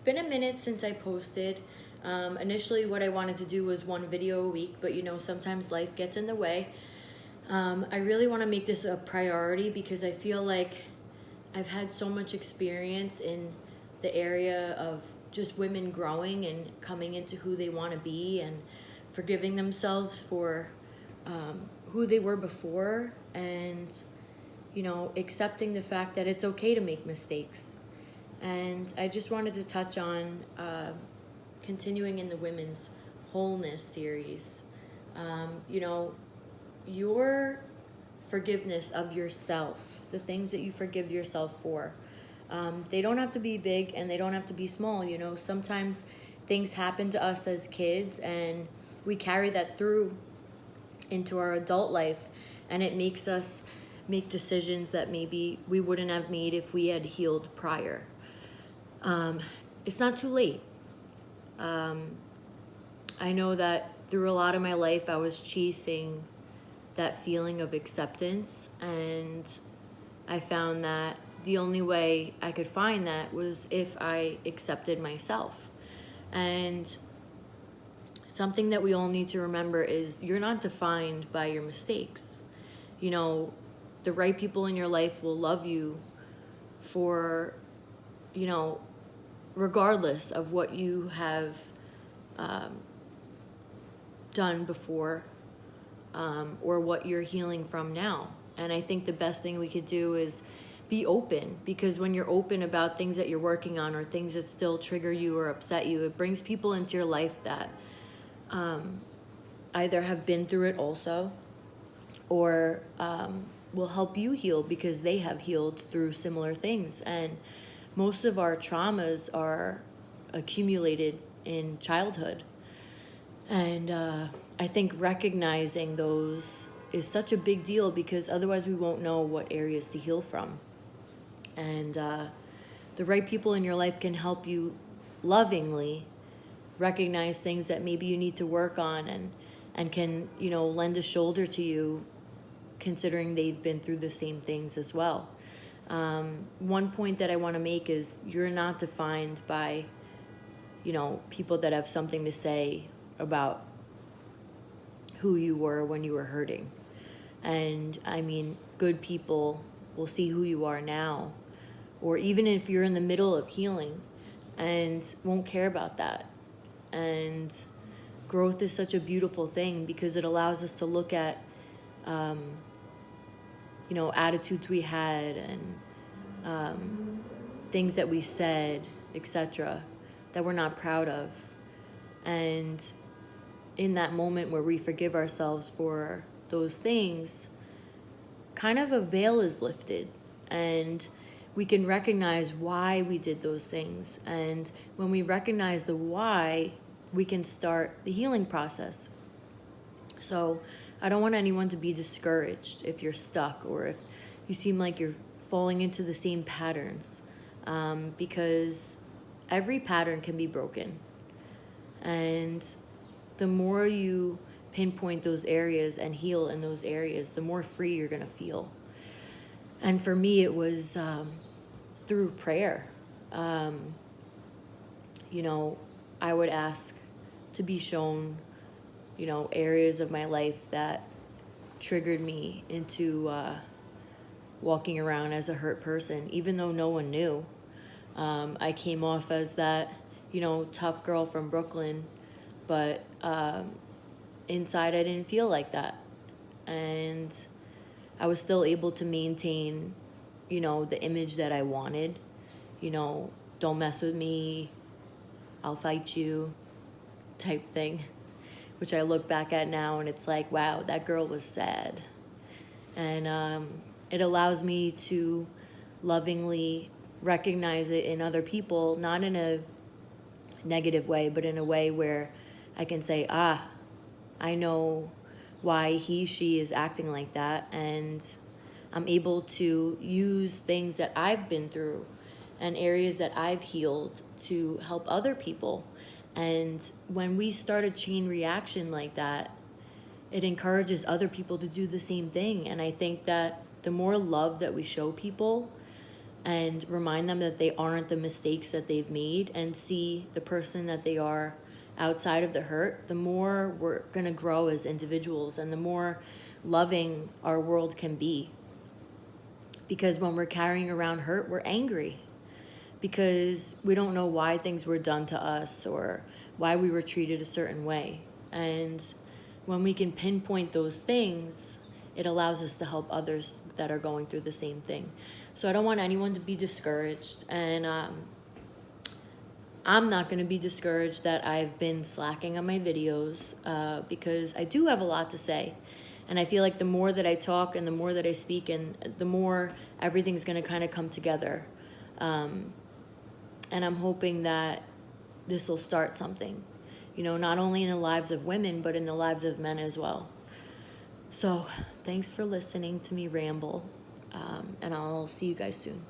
been a minute since I posted. Initially, what I wanted to do was one video a week, but sometimes life gets in the way. I really want to make this a priority because I feel like I've had so much experience in the area of just women growing and coming into who they want to be and forgiving themselves for who they were before, and accepting the fact that it's okay to make mistakes. And I just wanted to touch on continuing in the women's wholeness series. Your forgiveness of yourself, the things that you forgive yourself for, they don't have to be big and they don't have to be small. Sometimes things happen to us as kids and we carry that through into our adult life, and it makes us make decisions that maybe we wouldn't have made if we had healed prior. It's not too late. I know that through a lot of my life I was chasing that feeling of acceptance, and I found that the only way I could find that was if I accepted myself. And something that we all need to remember is you're not defined by your mistakes. The right people in your life will love you for, regardless of what you have done before, or what you're healing from now. And I think the best thing we could do is be open, because when you're open about things that you're working on or things that still trigger you or upset you, it brings people into your life that either have been through it also, or will help you heal because they have healed through similar things. And most of our traumas are accumulated in childhood. And I think recognizing those is such a big deal, because otherwise we won't know what areas to heal from. And the right people in your life can help you lovingly recognize things that maybe you need to work on, and can, lend a shoulder to you, considering they've been through the same things as well. One point that I want to make is you're not defined by, people that have something to say about who you were when you were hurting. And I mean, good people will see who you are now, or even if you're in the middle of healing, and won't care about that. And growth is such a beautiful thing because it allows us to look at attitudes we had, and things that we said, etc., that we're not proud of. And in that moment where we forgive ourselves for those things, kind of a veil is lifted, and we can recognize why we did those things. And when we recognize the why, we can start the healing process. So I don't want anyone to be discouraged if you're stuck, or if you seem like you're falling into the same patterns, because every pattern can be broken. And the more you pinpoint those areas and heal in those areas, the more free you're going to feel. And for me, it was through prayer. I would ask to be shown, areas of my life that triggered me into walking around as a hurt person, even though no one knew. I came off as that, tough girl from Brooklyn, but inside I didn't feel like that. And I was still able to maintain, the image that I wanted. Don't mess with me, I'll fight you type thing, which I look back at now and it's like, wow, that girl was sad. And it allows me to lovingly recognize it in other people, not in a negative way, but in a way where I can say, I know why she is acting like that, and I'm able to use things that I've been through and areas that I've healed to help other people. And when we start a chain reaction like that, it encourages other people to do the same thing. And I think that the more love that we show people, and remind them that they aren't the mistakes that they've made, and see the person that they are outside of the hurt, the more we're going to grow as individuals and the more loving our world can be. Because when we're carrying around hurt, we're angry because we don't know why things were done to us or why we were treated a certain way. And when we can pinpoint those things, it allows us to help others that are going through the same thing. So I don't want anyone to be discouraged, and I'm not going to be discouraged that I've been slacking on my videos, because I do have a lot to say. And I feel like the more that I talk and the more that I speak, and the more everything's going to kind of come together. And I'm hoping that this will start something, not only in the lives of women, but in the lives of men as well. So thanks for listening to me ramble, and I'll see you guys soon.